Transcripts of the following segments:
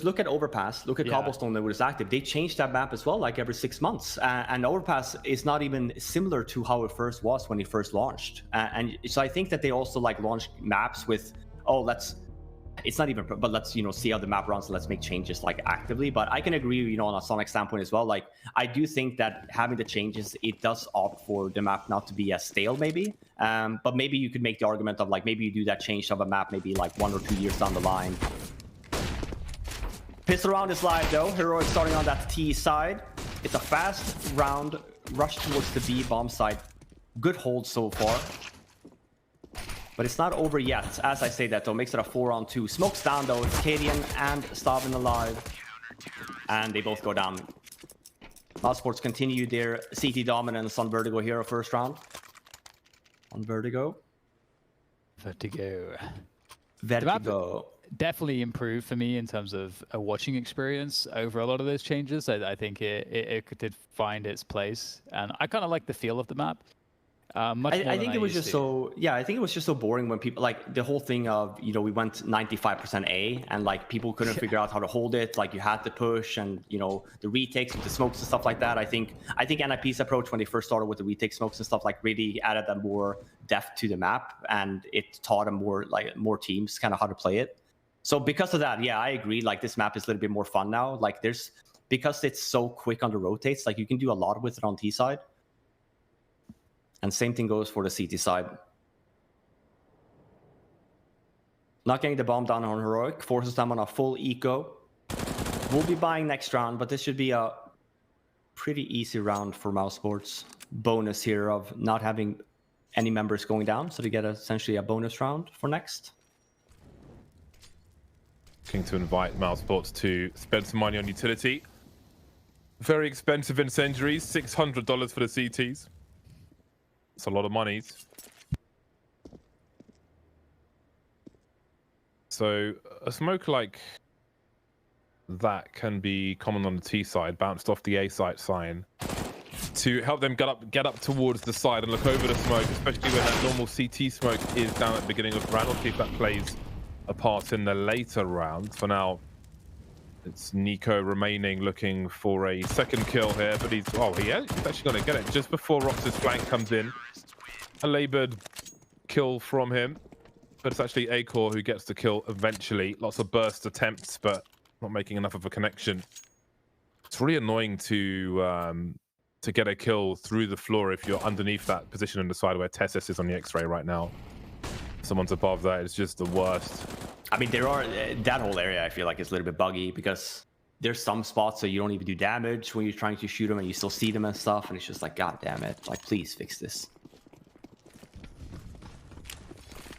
look at Overpass, look at Yeah. Cobblestone that was active. They changed that map as well, like every 6 months. And Overpass is not even similar to how it first was when it first launched. And so I think that they also like launched maps with, oh, it's not even, but let's, see how the map runs and let's make changes like actively. But I can agree, on a Sonic standpoint as well. Like, I do think that having the changes, it does opt for the map not to be as stale, maybe. But maybe you could make the argument of like, maybe you do that change of a map maybe like 1 or 2 years down the line. Pistol round is live though. Heroic starting on that T side. It's a fast round, rush towards the B bomb side. Good hold so far. But it's not over yet. As I say that though, makes it a 4-on-2. Smokes down though. It's Cadian and Stavin alive. And they both go down. mousesports continue their CT dominance on Vertigo here first round. On Vertigo. Vertigo. Vertigo. Definitely improved for me in terms of a watching experience over a lot of those changes. I think it did find its place, and I kind of like the feel of the map. I think it was just so, yeah, I think it was just so boring when people, like the whole thing of, we went 95% A and like people couldn't figure out how to hold it. Like you had to push and, the retakes with the smokes and stuff like that. I think NIP's approach when they first started with the retake smokes and stuff like really added a more depth to the map, and it taught them more teams kind of how to play it. So because of that, yeah, I agree. Like this map is a little bit more fun now. Like because it's so quick on the rotates, like you can do a lot with it on T side. And same thing goes for the CT side. Not getting the bomb down on Heroic, forces them on a full eco. We'll be buying next round, but this should be a pretty easy round for mousesports. Bonus here of not having any members going down, so they get essentially a bonus round for next. Looking to invite mousesports to spend some money on utility. Very expensive incendiaries, $600 for the CTs. It's a lot of monies. So a smoke like that can be common on the T side, bounced off the A site sign to help them get up towards the side and look over the smoke, especially when that normal CT smoke is down at the beginning of the round. We'll see if that plays a part in the later rounds. For now, it's Nico remaining, looking for a second kill here, but he's actually going to get it just before Rox's flank comes in. A labored kill from him, but it's actually Acor who gets the kill eventually. Lots of burst attempts, but not making enough of a connection. It's really annoying to get a kill through the floor if you're underneath that position on the side where Tessis is on the X-ray right now. Someone's above that. It's just the worst. I mean, that whole area I feel like is a little bit buggy because there's some spots so you don't even do damage when you're trying to shoot them and you still see them and stuff, and it's just like, god damn it, like please fix this.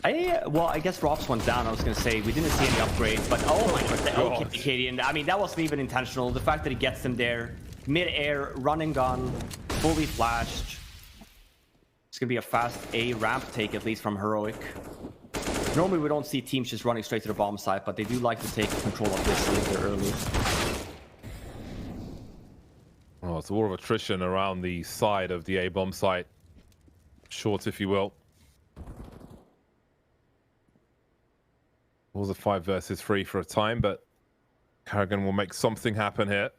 Well, I guess Rob's one's down. I was gonna say we didn't see any upgrades, but oh my god, okay, Cadian. I mean, that wasn't even intentional. The fact that he gets them there, mid-air, run and gun, fully flashed. It's gonna be a fast A ramp take, at least from Heroic. Normally we don't see teams just running straight to the bomb site, but they do like to take control of this a little bit early. Oh, it's a war of attrition around the side of the A bomb site. Short, if you will. It was a 5 versus 3 for a time, but Carrigan will make something happen here.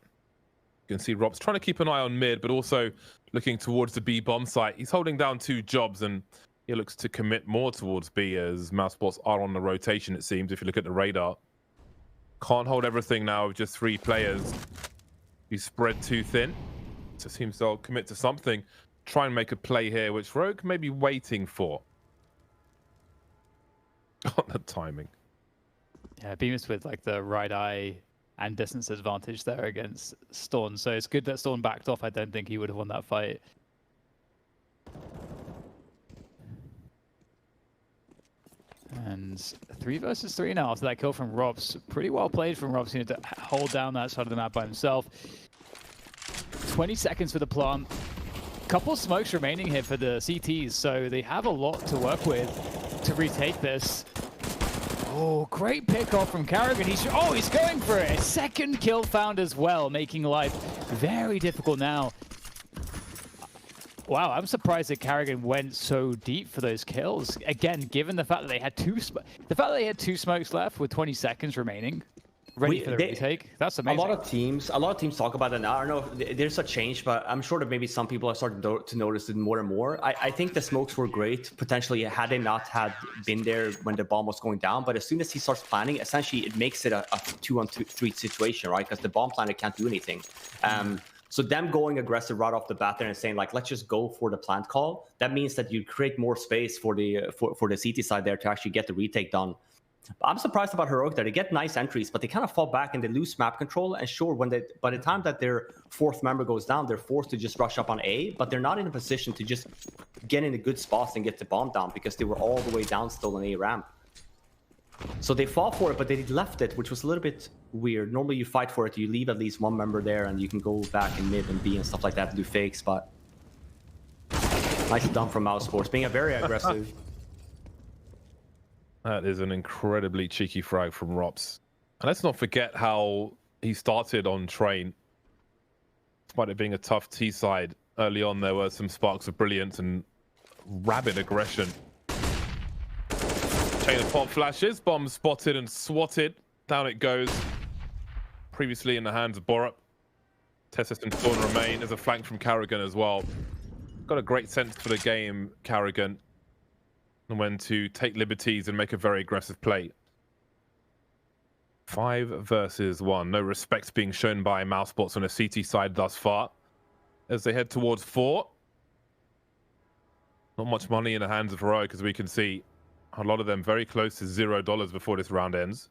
You can see Rob's trying to keep an eye on mid, but also looking towards the B bomb site. He's holding down 2 jobs, and he looks to commit more towards B as mousesports are on the rotation, it seems, if you look at the radar. Can't hold everything now with just 3 players. He's spread too thin. So it seems they'll commit to something. Try and make a play here, which Rogue may be waiting for. Oh, the timing. Yeah, Bemis with like the right eye and distance advantage there against Storm. So it's good that Storm backed off. I don't think he would have won that fight. And 3 versus 3 now after that kill from Robs. Pretty well played from Robs, to hold down that side of the map by himself. 20 seconds for the plant. Couple smokes remaining here for the CTs, so they have a lot to work with to retake this. Oh, great pick off from Carrigan. He's going for it. A second kill found as well, making life very difficult now. Wow, I'm surprised that Carrigan went so deep for those kills. Again, given the fact that they had two smokes left with 20 seconds remaining. ready for the retake. That's amazing. A lot of teams talk about it now. I don't know if there's a change, but I'm sure that maybe some people are starting to notice it more and more. I think the smokes were great, potentially, had they not had been there when the bomb was going down. But as soon as he starts planning, essentially it makes it a 2-on-3 situation, right? Because the bomb planner can't do anything. So them going aggressive right off the bat there and saying, like, let's just go for the plant call, that means that you create more space for the CT side there to actually get the retake done. I'm surprised about Heroic there. They get nice entries, but they kind of fall back and they lose map control. And sure, by the time that their fourth member goes down, they're forced to just rush up on A, but they're not in a position to just get in a good spots and get the bomb down because they were all the way down still on A ramp. So they fought for it, but they left it, which was a little bit weird. Normally you fight for it, you leave at least one member there and you can go back in mid and B and stuff like that to do fakes, but nice done from mousesports, being a very aggressive. That is an incredibly cheeky frag from Rops. And let's not forget how he started on Train. Despite it being a tough T side, early on there were some sparks of brilliance and rabid aggression. Chain of pop flashes, bomb spotted and swatted. Down it goes. Previously in the hands of Borup. Test system still remain. There's a flank from Carrigan as well. Got a great sense for the game, Carrigan. And when to take liberties and make a very aggressive play. 5 versus 1. No respect being shown by mousesports on the CT side thus far. As they head towards 4. Not much money in the hands of Heroic, as we can see. A lot of them very close to $0 before this round ends.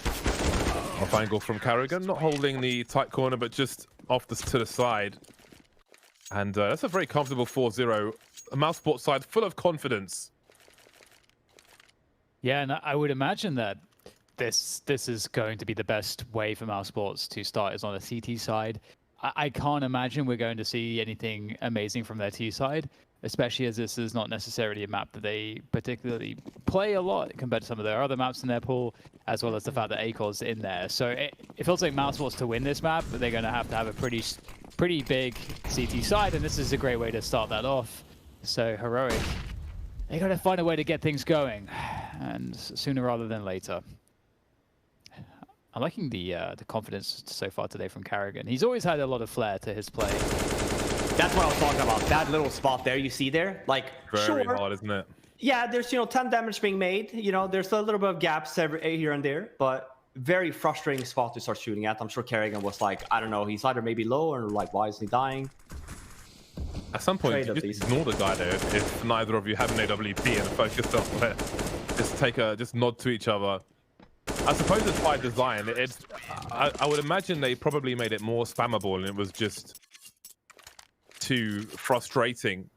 Off angle from Carrigan, not holding the tight corner, but just off to the side. And that's a very comfortable 4-0. A mousesports side full of confidence. Yeah, and I would imagine that this is going to be the best way for mousesports to start is on the CT side. I can't imagine we're going to see anything amazing from their T side, especially as this is not necessarily a map that they particularly play a lot compared to some of their other maps in their pool, as well as the fact that ACOR's in there. So it feels like mousesports to win this map, they're going to have a pretty big CT side, and this is a great way to start that off. So Heroic, they got to find a way to get things going, and sooner rather than later. I'm liking the confidence so far today from Carrigan. He's always had a lot of flair to his play. That's what I was talking about. That little spot there you see there, like very hard, isn't it? Yeah, there's 10 damage being made. There's a little bit of gaps here and there, but very frustrating spot to start shooting at. I'm sure Carrigan was like, I don't know, he's either maybe low or like, why is he dying? At some point, you just ignore the guy there if neither of you have an AWP and focus elsewhere. Just nod to each other. I suppose it's by design. I would imagine they probably made it more spammable and it was just too frustrating.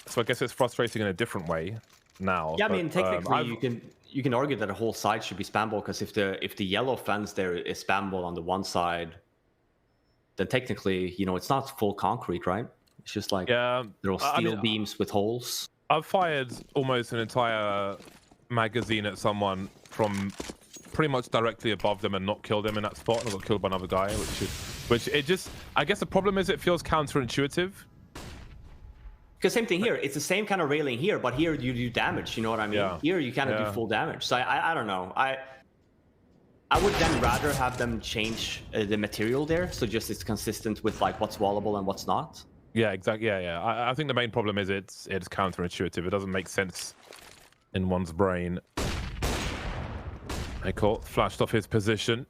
So I guess it's frustrating in a different way now. Yeah, but, I mean, technically you can argue that a whole side should be spammable, because if the yellow fence there is spammable on the one side, then technically, it's not full concrete, right? It's just like little steel beams with holes. I've fired almost an entire magazine at someone from pretty much directly above them and not killed them in that spot, and I got killed by another guy, I guess the problem is it feels counterintuitive. Because same thing here, it's the same kind of railing here, but here you do damage, you know what I mean? Yeah. Here you kind of do full damage. So I don't know. I would then rather have them change the material there, so just it's consistent with like what's wallable and what's not. Yeah, exactly. Yeah. I think the main problem is it's counterintuitive. It doesn't make sense in one's brain. Echo flashed off his position.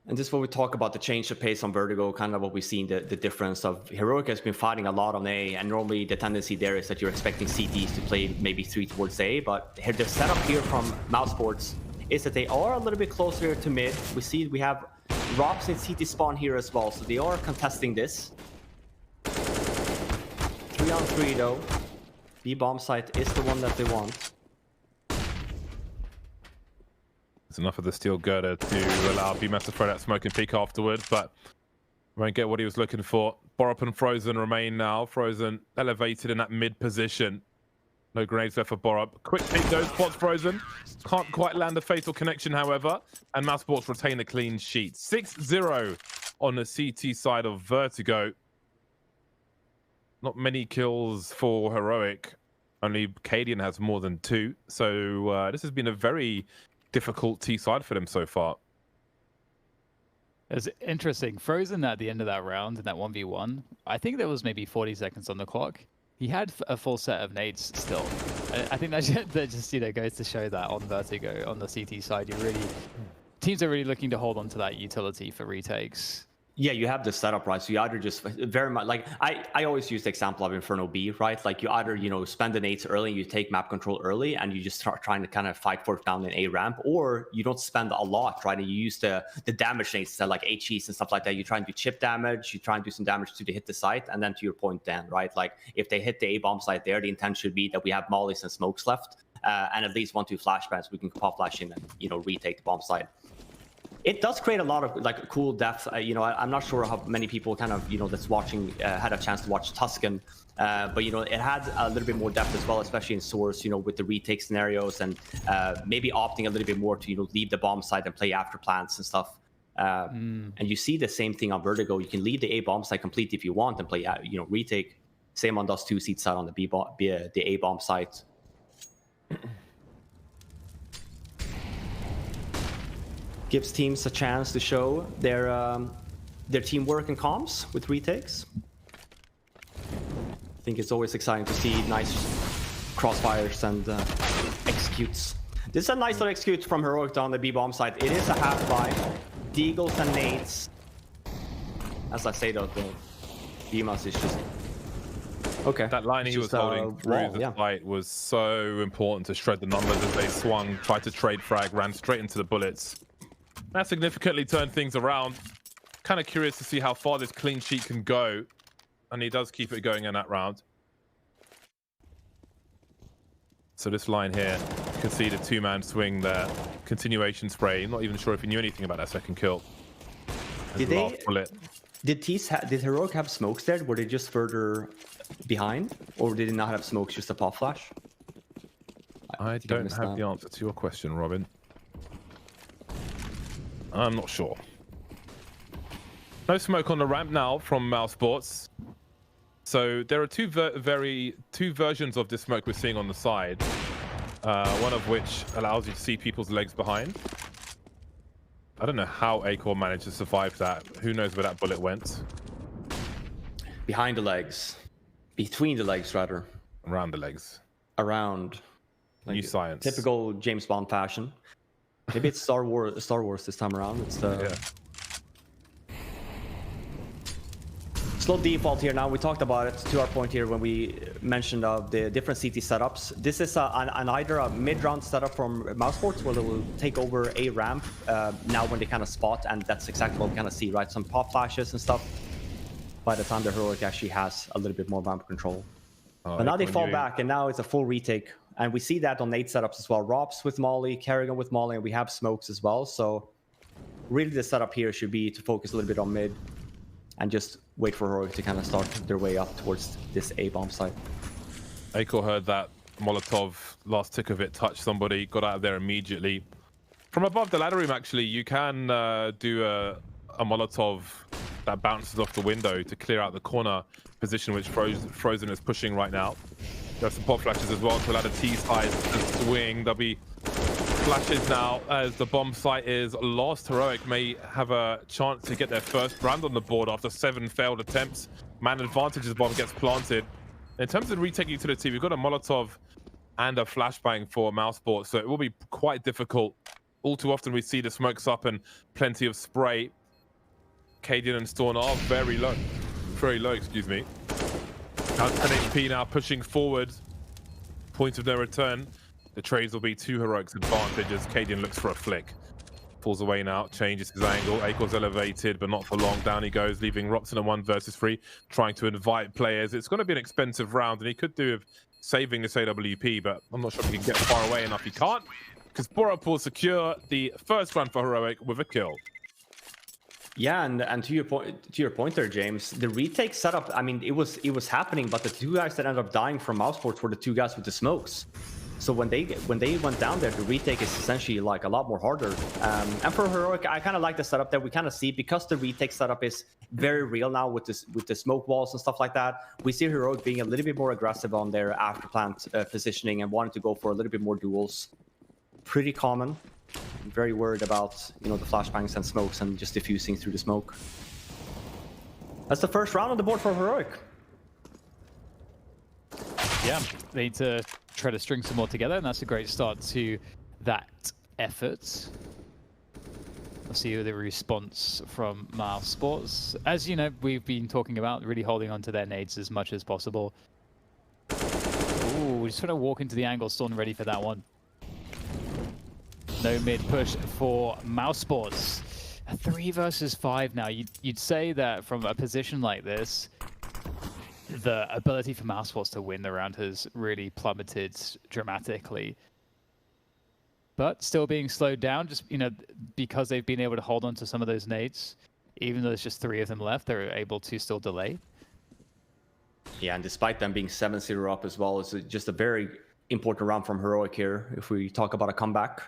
And this is what we talk about, the change of pace on Vertigo, kind of what we've seen, the difference of Heroic has been fighting a lot on A, and normally the tendency there is that you're expecting CTs to play maybe 3 towards A, but the setup here from mousesports is that they are a little bit closer to mid. We have Rops in CT spawn here as well, so they are contesting this. 3-on-3 though. B bomb site is the one that they want. It's enough of the steel girder to allow BMS to throw that smoke and peek afterwards, but won't get what he was looking for. Borup and Frozen remain now. Frozen elevated in that mid position. No grenades left for Borup. Quick peek goes, spots Frozen. Can't quite land the fatal connection, however. And mousesports retain a clean sheet. 6-0 on the CT side of Vertigo. Not many kills for Heroic. Only Cadian has more than 2. So this has been a very difficult T side for them so far. It's interesting. Frozen at the end of that round in that 1v1, I think there was maybe 40 seconds on the clock. He had a full set of nades still. I think that just goes to show that on Vertigo, on the CT side, teams are really looking to hold on to that utility for retakes. Yeah, you have the setup, right? So you either just very much like I always use the example of Inferno B, right? Like you either, spend the nades early, you take map control early, and you just start trying to kind of fight for it down in A ramp, or you don't spend a lot, right? And you use the damage nades like HEs and stuff like that. You try and do chip damage, you try and do some damage to hit the site, and then to your point, Dan, right? Like if they hit the A bomb site there, the intent should be that we have mollies and smokes left, and at least 1-2 flashbangs we can pop flash in and retake the bomb site. It does create a lot of like cool depth. I'm not sure how many people kind of that's watching had a chance to watch Tuscan, but it had a little bit more depth as well, especially in Source. With the retake scenarios and maybe opting a little bit more to leave the bomb site and play after plants and stuff. And you see the same thing on Vertigo. You can leave the A bomb site complete if you want and play retake. Same on Dust 2 seat side on the A bomb site. Gives teams a chance to show their teamwork and comms with retakes. I think it's always exciting to see nice crossfires and executes. This is a nice little execute from Heroic on the B bomb site. It is a half buy. Deagles and nades. As I say though, the BMAS is just okay. That line he was holding through the fight was so important to shred the numbers as they swung, tried to trade frag, ran straight into the bullets. That significantly turned things around. Kind of curious to see how far this clean sheet can go. And he does keep it going in that round. So this line here, you can see the 2-man swing there. Continuation spray. Not even sure if he knew anything about that second kill. Did Heroic have smokes there? Were they just further behind? Or did they not have smokes, just a pop flash? I don't have the answer to your question, Robin. I'm not sure. No smoke on the ramp now from mousesports. So there are two versions of this smoke we're seeing on the side. One of which allows you to see people's legs behind. I don't know how Acor managed to survive that. Who knows where that bullet went? Behind the legs. Between the legs, rather. Around the legs. Around. Like new science. Typical James Bond fashion. Maybe it's Star Wars this time around. It's the slow default here. Now we talked about it to our point here when we mentioned the different CT setups. This is either a mid-round setup from mousesports where they will take over a ramp now when they kind of spot, and that's exactly what we kind of see, right? Some pop flashes and stuff. By the time the Heroic actually has a little bit more ramp control. But now they fall back, and now it's a full retake. And we see that on nade setups as well. Robs with Molly, Kerrigan with Molly, and we have smokes as well. So really the setup here should be to focus a little bit on mid and just wait for Heroic to kind of start their way up towards this A-bomb site. Acor heard that Molotov, last tick of it, touched somebody, got out of there immediately. From above the ladder room, actually, you can do a Molotov that bounces off the window to clear out the corner position, which Frozen is pushing right now. There are some pop flashes as well to allow the T side to swing. There'll be flashes now as the bomb site is lost. Heroic may have a chance to get their first brand on the board after 7 failed attempts. Man advantage as the bomb gets planted. In terms of retake utility, we've got a Molotov and a flashbang for mousesports, so it will be quite difficult. All too often we see the smokes up and plenty of spray. Cadian and Storm are very low, excuse me. Down 10 HP now, pushing forward. Point of no return. The trades will be to Heroic's advantage as Cadian looks for a flick. Pulls away now, changes his angle. Acor's elevated, but not for long. Down he goes, leaving Robson a 1 versus 3, trying to invite players. It's going to be an expensive round, and he could do with saving this AWP, but I'm not sure if he can get far away enough. He can't, because Borup will secure the first run for Heroic with a kill. Yeah, and to your point there, James, the retake setup, I mean, it was happening, but the 2 guys that ended up dying from mousesports were the 2 guys with the smokes. So when they went down there, the retake is essentially like a lot more harder. And for Heroic, I kind of like the setup that we kind of see, because the retake setup is very real now with the smoke walls and stuff like that. We see Heroic being a little bit more aggressive on their after plant positioning and wanting to go for a little bit more duels. Pretty common. I'm very worried about, you know, the flashbangs and smokes and just diffusing through the smoke. That's the first round on the board for Heroic. Yeah, they need to try to string some more together, and that's a great start to that effort. We'll see the response from mousesports. As you know, we've been talking about really holding on to their nades as much as possible. Ooh, we're just trying to walk into the angle, Storm ready for that one. No mid push for mousesports. A 3 versus 5 now. You'd say that from a position like this, the ability for mousesports to win the round has really plummeted dramatically. But still being slowed down, just, you know, because they've been able to hold on to some of those nades. Even though there's just 3 of them left, they're able to still delay. Yeah, and despite them being 7-0 up as well, it's just a very important round from Heroic here. If we talk about a comeback,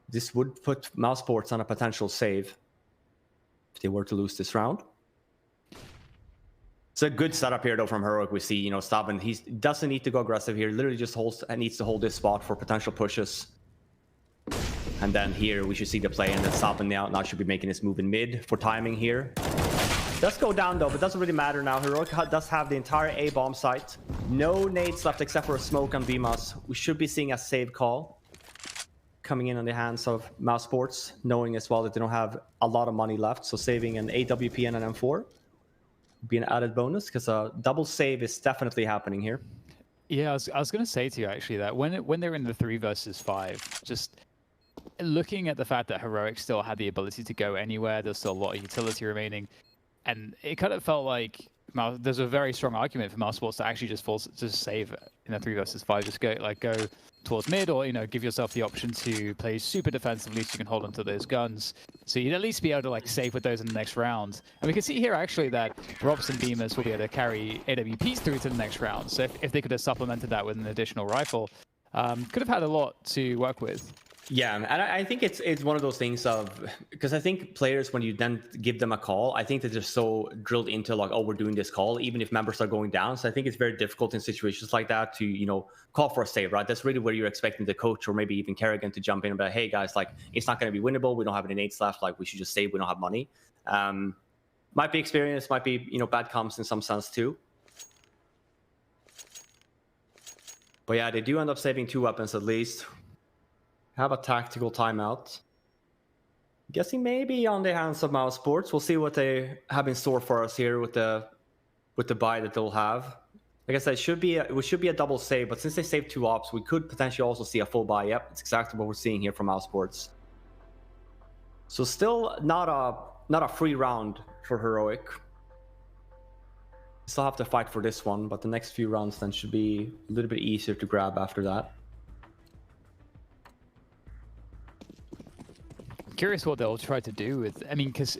this would put mousesports on a potential save if they were to lose this round. It's a good setup here, though, from Heroic. We see, you know, Staben, he doesn't need to go aggressive here. Literally just needs to hold this spot for potential pushes. And then here we should see the play, and then Staben now should be making his move in mid for timing here. Does go down, though, but doesn't really matter now. Heroic does have the entire A bomb site. No nades left except for a smoke on VMAS. We should be seeing a save call coming in on the hands of mousesports, knowing as well that they don't have a lot of money left. So saving an AWP and an M4 would be an added bonus, because a double save is definitely happening here. Yeah, I was going to say to you, actually, that when they're in the 3 versus 5, just looking at the fact that Heroic still had the ability to go anywhere, there's still a lot of utility remaining, and it kind of felt like there's a very strong argument for mousesports to actually just save in a 3 versus 5, just go towards mid, or, you know, give yourself the option to play super defensively so you can hold onto those guns. So you'd at least be able to like save with those in the next round. And we can see here actually that Robs and Beamers will be able to carry AWPs through to the next round. So if they could have supplemented that with an additional rifle, could have had a lot to work with. Yeah, and I think it's one of those things of, because I think players, when you then give them a call, I think that they're so drilled into like, oh, we're doing this call, even if members are going down. So I think it's very difficult in situations like that to, you know, call for a save, right? That's really where you're expecting the coach or maybe even Kerrigan to jump in and be like, hey guys, like, it's not going to be winnable. We don't have any nades left. Like, we should just save. We don't have money. Might be experience, might be, you know, bad comms in some sense too. But yeah, they do end up saving 2 weapons at least. Have a tactical timeout. Guessing maybe on the hands of mousesports. We'll see what they have in store for us here with the buy that they'll have. Like I said, it should be a double save, but since they saved 2 ops, we could potentially also see a full buy. Yep, it's exactly what we're seeing here from mousesports. So still not a free round for Heroic. Still have to fight for this one, but the next few rounds then should be a little bit easier to grab after that. Curious what they'll try to do with, I mean, because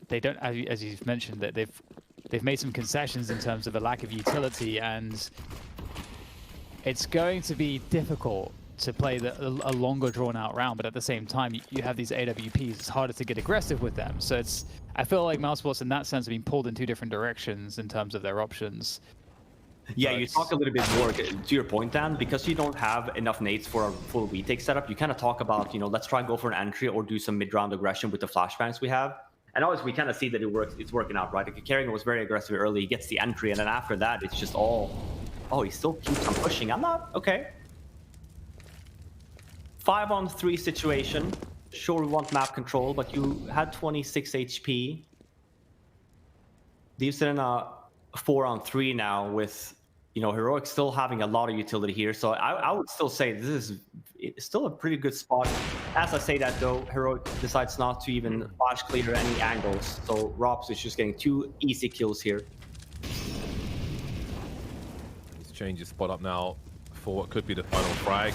they don't, as you've mentioned, that they've made some concessions in terms of a lack of utility, and it's going to be difficult to play a longer drawn out round, but at the same time you have these AWPs, it's harder to get aggressive with them. So I feel like mousesports in that sense have been pulled in 2 different directions in terms of their options. Yeah, you talk a little bit more to your point, Dan, because you don't have enough nades for a full retake setup. You kind of talk about, you know, let's try and go for an entry or do some mid-round aggression with the flashbangs we have. And always we kind of see that it's working out, right? Like, Kerrigan was very aggressive early, he gets the entry, and then after that, it's just all, oh, he still keeps on pushing. I'm not, okay. 5-on-3 situation. Sure, we want map control, but you had 26 HP. Leaves it in a 4-on-3 now with, you know, Heroic still having a lot of utility here. So I would still say this is still a pretty good spot. As I say that, though, Heroic decides not to even flash clear any angles. So Robs is just getting 2 easy kills here. He's changed his spot up now for what could be the final frag.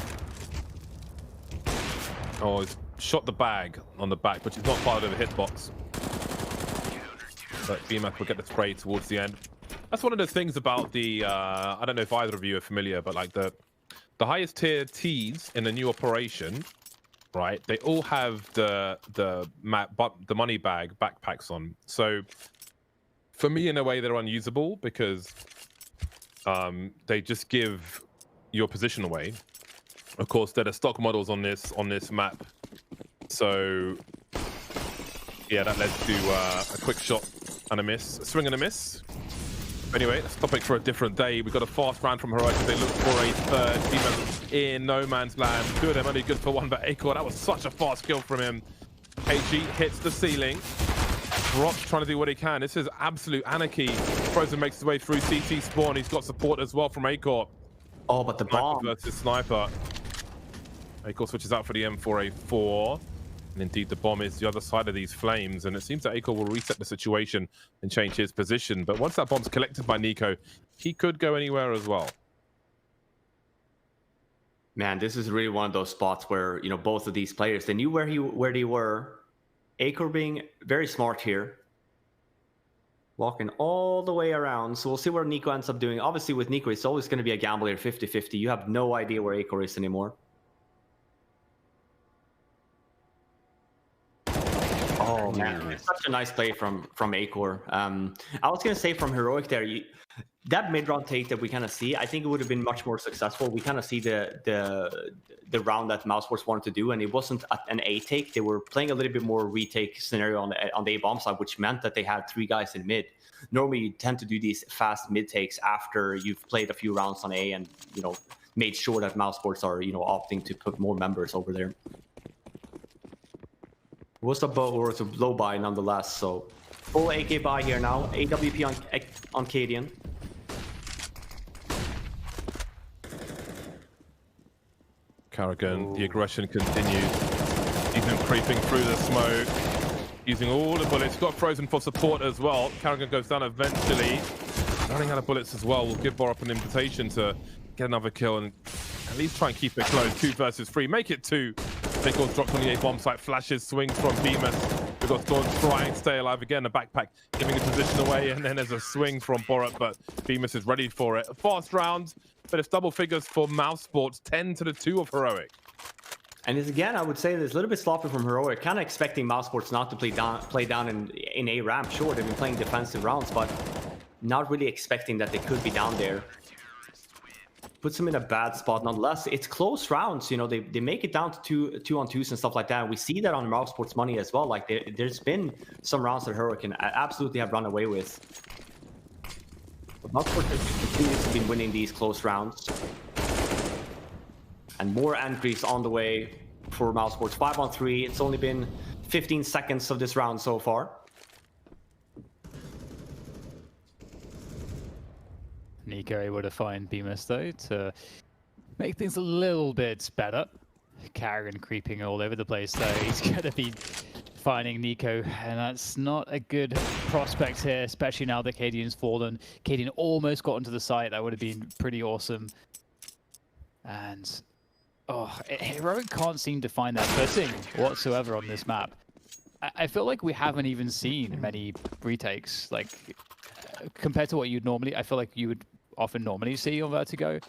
Oh, he's shot the bag on the back, which is not part of the hitbox. But BMF will get the spray towards the end. That's one of the things about the, I don't know if either of you are familiar, but like the the highest tier Ts in the new operation, right? They all have the money bag backpacks on. So for me, in a way, they're unusable because they just give your position away. Of course, they're the stock models on this map. So yeah, that led to a quick shot and a miss, a swing and a miss. Anyway, that's a topic for a different day. We got a fast round from Heroic. They look for a third. Demon in no man's land. Two of them only good for one, but Acor, that was such a fast kill from him. KG hits the ceiling. Drops trying to do what he can. This is absolute anarchy. Frozen makes his way through CT spawn. He's got support as well from Acor. Oh, but the bomb versus sniper. Acor switches out for the M4A4. And indeed, the bomb is the other side of these flames. And it seems that Acor will reset the situation and change his position. But once that bomb's collected by Nico, he could go anywhere as well. Man, this is really one of those spots where, you know, both of these players, they knew where they were. Acor being very smart here. Walking all the way around. So we'll see where Nico ends up doing. Obviously, with Nico, it's always going to be a gamble here, 50-50. You have no idea where Acor is anymore. Oh man, it's such a nice play from Acor. I was gonna say from Heroic there, that mid-round take that we kind of see, I think it would have been much more successful. We kind of see the round that mousesports wanted to do, and it wasn't an A take. They were playing a little bit more retake scenario on the A bomb side, which meant that they had 3 guys in mid. Normally, you tend to do these fast mid takes after you've played a few rounds on A and, you know, made sure that mousesports are, you know, opting to put more members over there. It was a bow or it's a low buy nonetheless, so full AK buy here now. AWP on Cadian. Karrigan, the aggression continues. He's been creeping through the smoke, using all the bullets. Got Frozen for support as well. Karrigan goes down eventually. Running out of bullets as well will give Bardolph an invitation to get another kill and at least try and keep it close. 2 versus 3, make it 2. Nichols dropped on the A bomb site, flashes, swings from Bemis. We've got Storm trying to stay alive again, the backpack giving a position away, and then there's a swing from Borat, but Bemis is ready for it. A fast round, but it's double figures for mousesports, 10-2 of Heroic. And it's, again, I would say it's a little bit sloppy from Heroic, kind of expecting mousesports not to play down in A ramp. Sure, they've been playing defensive rounds, but not really expecting that they could be down there. Puts them in a bad spot nonetheless. It's close rounds, you know, they make it down to 2-on-2s and stuff like that. And we see that on mousesports money as well. Like there's been some rounds that Heroic can absolutely have run away with. But mousesports continues to be winning these close rounds. And more entries on the way for mousesports. 5-on-3. It's only been 15 seconds of this round so far. Nico able to find Bemis though to make things a little bit better. Karrigan creeping all over the place though. He's going to be finding Nico, and that's not a good prospect here, especially now that Cadian's fallen. Cadian almost got into the site. That would have been pretty awesome. And Heroic can't seem to find that footing whatsoever on this map. I feel like we haven't even seen many retakes, like compared to what you'd normally, I feel like you would often normally see on Vertigo.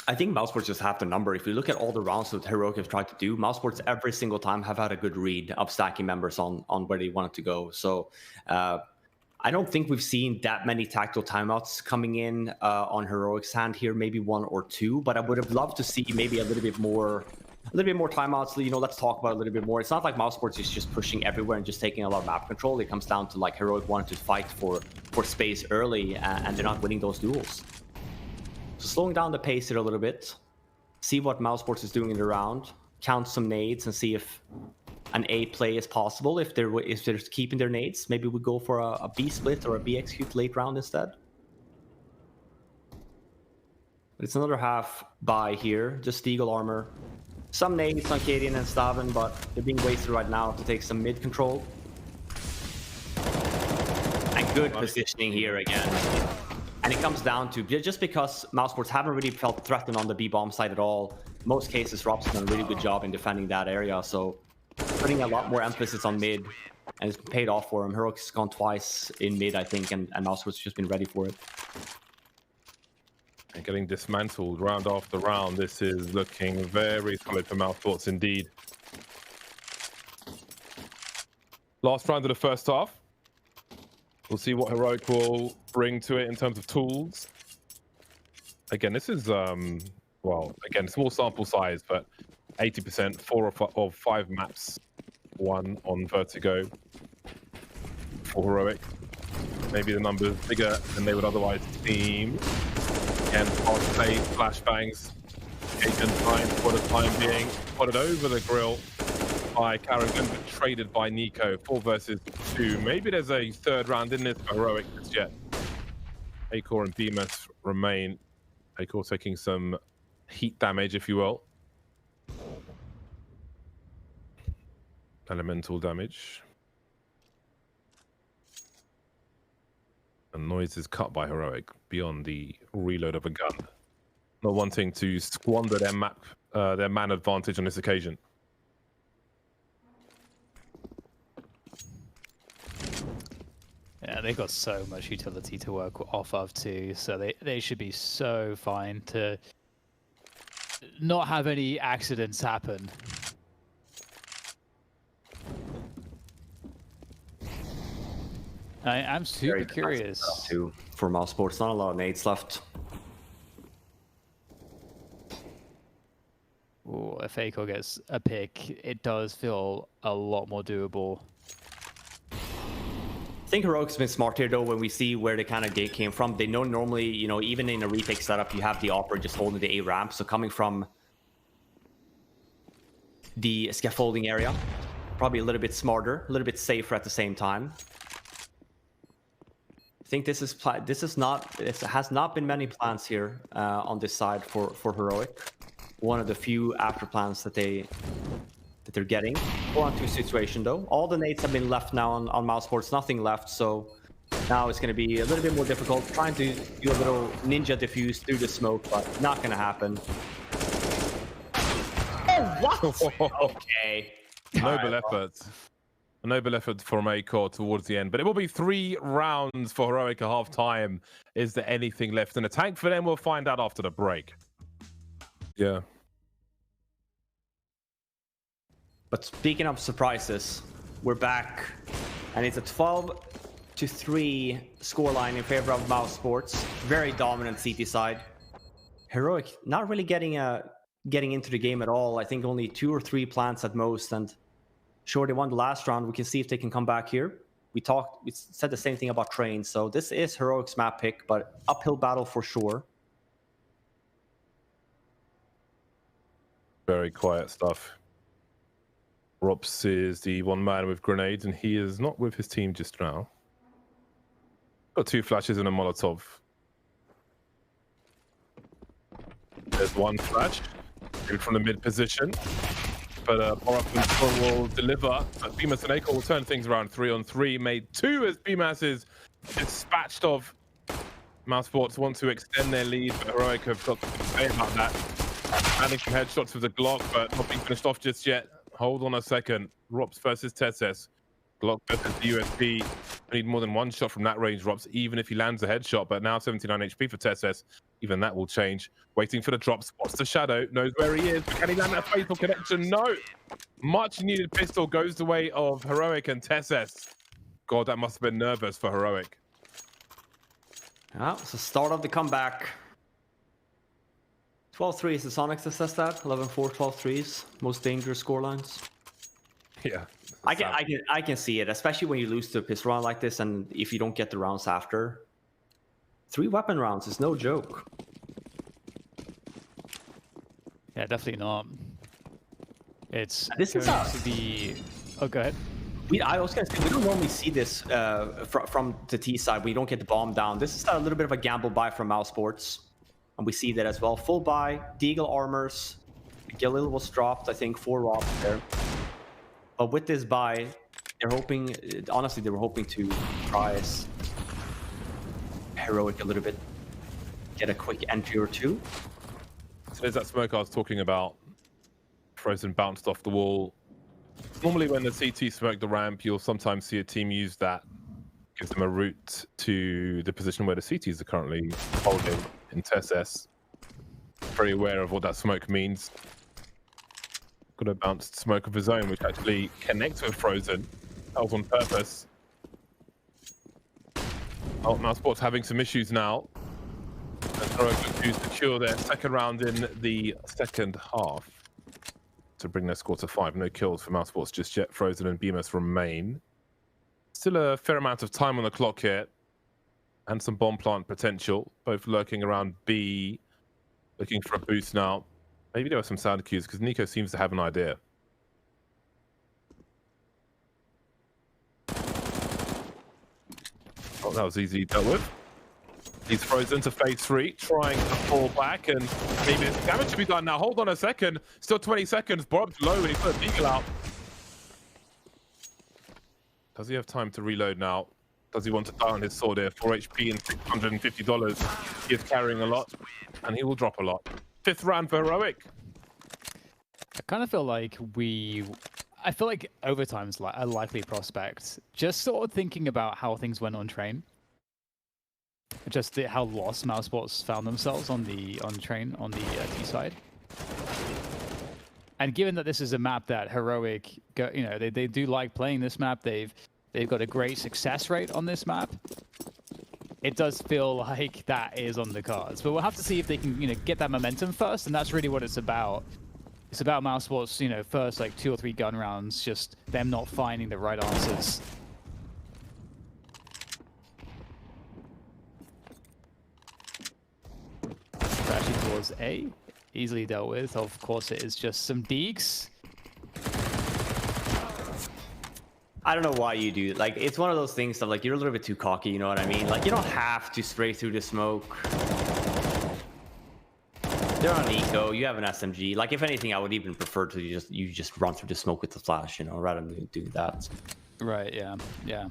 I think mousesports just have the number. If you look at all the rounds that Heroic have tried to do, mousesports every single time have had a good read of stacking members on where they wanted to go. So I don't think we've seen that many tactical timeouts coming in on Heroic's hand here, maybe 1 or 2, but I would have loved to see maybe a little bit more timeouts. You know, let's talk about it a little bit more. It's not like mousesports is just pushing everywhere and just taking a lot of map control. It comes down to like Heroic wanted to fight for space early, and they're not winning those duels. So slowing down the pace here a little bit. See what mousesports is doing in the round. Count some nades and see if an A play is possible. If they're keeping their nades, maybe we go for a B split or a B execute late round instead. But it's another half buy here. Just Eagle armor. Some nades on Cadian and Staven, but they're being wasted right now to take some mid control. And good positioning here again. And it comes down to, just because mousesports haven't really felt threatened on the B-bomb side at all, in most cases Rob's done a really good job in defending that area, so putting a lot more emphasis on mid, and it's paid off for him. Heroic's gone twice in mid, I think, and mousesports just been ready for it. And getting dismantled round after round. This is looking very solid for mousesports indeed. Last round of the first half. We'll see what Heroic will bring to it in terms of tools. Again, this is, well, again, small sample size, but 80%, 4 of 5 maps won on Vertigo for Heroic. Maybe the numbers bigger than they would otherwise seem. Again, fast play, flashbangs, agent time for the time being. Put it over the grill by Carrigan, but traded by Nico. 4 versus 2. Maybe there's a third round in this for Heroic just yet. Acor and Bemis remain. Acor taking some heat damage, if you will. Elemental damage. And noise is cut by Heroic beyond the reload of a gun. Not wanting to squander their man advantage on this occasion. Yeah, they've got so much utility to work off of too, so they should be so fine to not have any accidents happen. I'm super curious. Too, for mousesports, not a lot of nades left. Ooh, if Acor gets a pick, it does feel a lot more doable. I think Heroic's been smart here though. When we see where the kind of gate came from, they know normally, you know, even in a retake setup, you have the operator just holding the A ramp. So coming from the scaffolding area, probably a little bit smarter, a little bit safer at the same time. I think this has not been many plans here on this side for Heroic. One of the few after plans that they're getting. 4-on-2 situation though. All the nades have been left now on mousesports, nothing left, so now it's going to be a little bit more difficult. Trying to do a little ninja diffuse through the smoke, but not going to happen. Oh, what? Okay. Noble effort. A noble effort from Acor towards the end, but it will be 3 rounds for Heroic at half time. Is there anything left in the tank for them? We'll find out after the break. Yeah. But speaking of surprises, we're back, and it's a 12-3 scoreline in favor of mousesports. Very dominant CT side. Heroic not really getting into the game at all. I think only 2 or 3 plants at most, and sure, they won the last round. We can see if they can come back here. We said the same thing about trains, so this is Heroic's map pick, but uphill battle for sure. Very quiet stuff. Rops is the one man with grenades, and he is not with his team just now. Got 2 flashes and a Molotov. There's 1 flash from the mid position. But Bardolph and Strong will deliver. But Bemis and Acor will turn things around. 3-on-3, made 2 as Bemis is dispatched of. Mousesports want to extend their lead, but Heroic have got to say about that. Landing some headshots with the Glock, but not being finished off just yet. Hold on a second. Rops versus Tesses. Glock versus the USP. I need more than 1 shot from that range, Rops, even if he lands a headshot. But now 79 HP for Tesses. Even that will change. Waiting for the drop. Spots the shadow. Knows where he is. Can he land that fatal connection? No. Much needed pistol goes the way of Heroic and Tesses. God, that must have been nervous for Heroic. Yeah, it's the start of the comeback. 12-3 is the Sonics that says that. 11-4, 12-3s. Most dangerous scorelines. Yeah. I can see it, especially when you lose to a pistol round like this, and if you don't get the rounds after. 3 weapon rounds is no joke. Yeah, definitely not. It's this is going to be. Oh, go ahead. I was going to say, we don't normally see this from the T side. We don't get the bomb down. This is a little bit of a gamble buy from mousesports. And we see that as well. Full buy, Deagle armors. Galil was dropped, I think, 4 Robs there. But with this buy, they're hoping, honestly, they were hoping to prize Heroic a little bit. Get a quick entry or 2. So there's that smoke I was talking about. Frozen bounced off the wall. Normally when the CT smoke the ramp, you'll sometimes see a team use that. Gives them a route to the position where the CTs are currently holding. in TSS. Very aware of what that smoke means. Got a bounced smoke of his own, which actually connects with Frozen. That was on purpose. Oh, mousesports having some issues now. And Heroic look to secure their second round in the second half to bring their score to 5. No kills for mousesports just yet. Frozen and Bemis remain. Still a fair amount of time on the clock here, and some bomb plant potential. Both lurking around B, looking for a boost now. Maybe there were some sound cues because Nico seems to have an idea. Oh, that was easily dealt with. He's Frozen to phase 3, trying to fall back, and maybe there's damage to be done now. Hold on a second. Still 20 seconds. Bob's low, and he's put a Deagle out. Does he have time to reload now? Does he want to die on his sword here? 4 HP and $650. He is carrying a lot, and he will drop a lot. 5th round for Heroic. I kind of feel like I feel like overtime's a likely prospect. Just sort of thinking about how things went on train. Just how lost mousesports found themselves on train on the T side. And given that this is a map that Heroic, they do like playing this map. They've got a great success rate on this map. It does feel like that is on the cards, but we'll have to see if they can, get that momentum first, and that's really what it's about. It's about mousesports, first like 2 or 3 gun rounds, just them not finding the right answers. Crashing towards A, easily dealt with. Of course, it is just some deeks. I don't know why you do. Like, it's one of those things that, like, you're a little bit too cocky, you know what I mean? Like, you don't have to spray through the smoke. They're on eco, you have an SMG. Like, if anything, I would even prefer to you just run through the smoke with the flash, rather than do that. Right, yeah.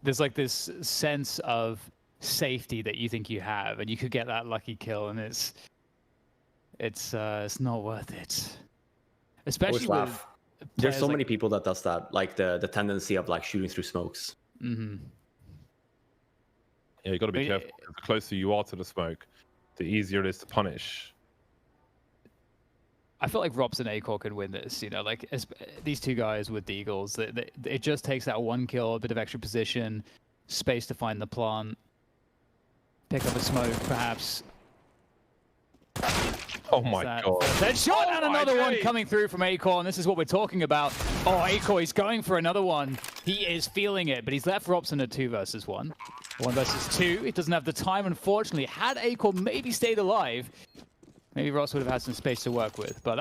There's like this sense of safety that you think you have, and you could get that lucky kill, and it's not worth it. Especially with there's so many people that does that, like the tendency of like shooting through smokes. Mm-hmm. Yeah, you got to be careful. The closer you are to the smoke, the easier it is to punish. I feel like Robs and Acor could win this. Like these two guys with Deagles, it just takes that 1 kill, a bit of extra position, space to find the plant, pick up a smoke, perhaps. Oh my god. Then shot, and another one coming through from Acor, and this is what we're talking about. Oh, Acor, he's going for another one. He is feeling it, but he's left Robson a 2 versus 1. 1 versus 2. It doesn't have the time, unfortunately. Had Acor maybe stayed alive, maybe Ross would have had some space to work with. But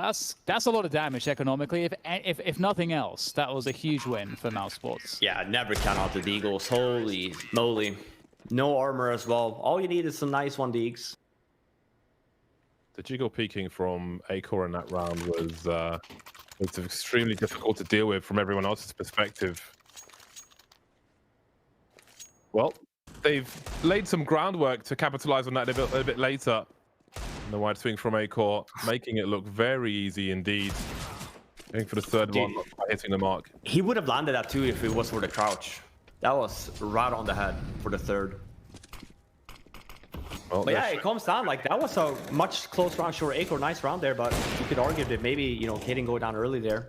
that's a lot of damage economically. If nothing else, that was a huge win for mousesports. Yeah, never count out the Deagles. Holy moly. No armor as well. All you need is some nice 1 Deags. The jiggle peeking from Acor in that round was extremely difficult to deal with from everyone else's perspective. Well, they've laid some groundwork to capitalize on that a bit later. And the wide swing from Acor, making it look very easy indeed. Going for the third one, not quite hitting the mark. He would have landed that too if it was for the crouch. That was right on the head for the third. Well, but yeah, it comes down, like, that was a much close round. Sure, Acor, nice round there, but you could argue that maybe, Kaden go down early there.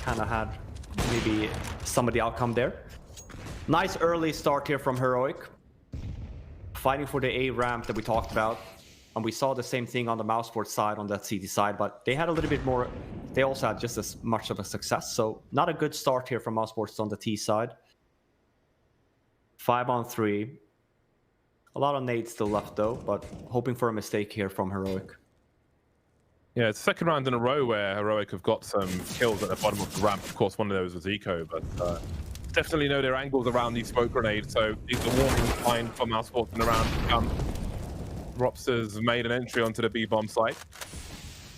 Kind of had maybe some of the outcome there. Nice early start here from Heroic. Fighting for the A ramp that we talked about. And we saw the same thing on the mousesports side, on that CT side, but they had a little bit more. They also had just as much of a success. So not a good start here from mousesports on the T side. 5-on-3. A lot of nades still left though, but hoping for a mistake here from Heroic. Yeah, it's the second round in a row where Heroic have got some kills at the bottom of the ramp. Of course, one of those was Eco, but definitely know their angles around these smoke grenades, so these are warning sign for mousesports in the round to come. Rops has made an entry onto the B-bomb site.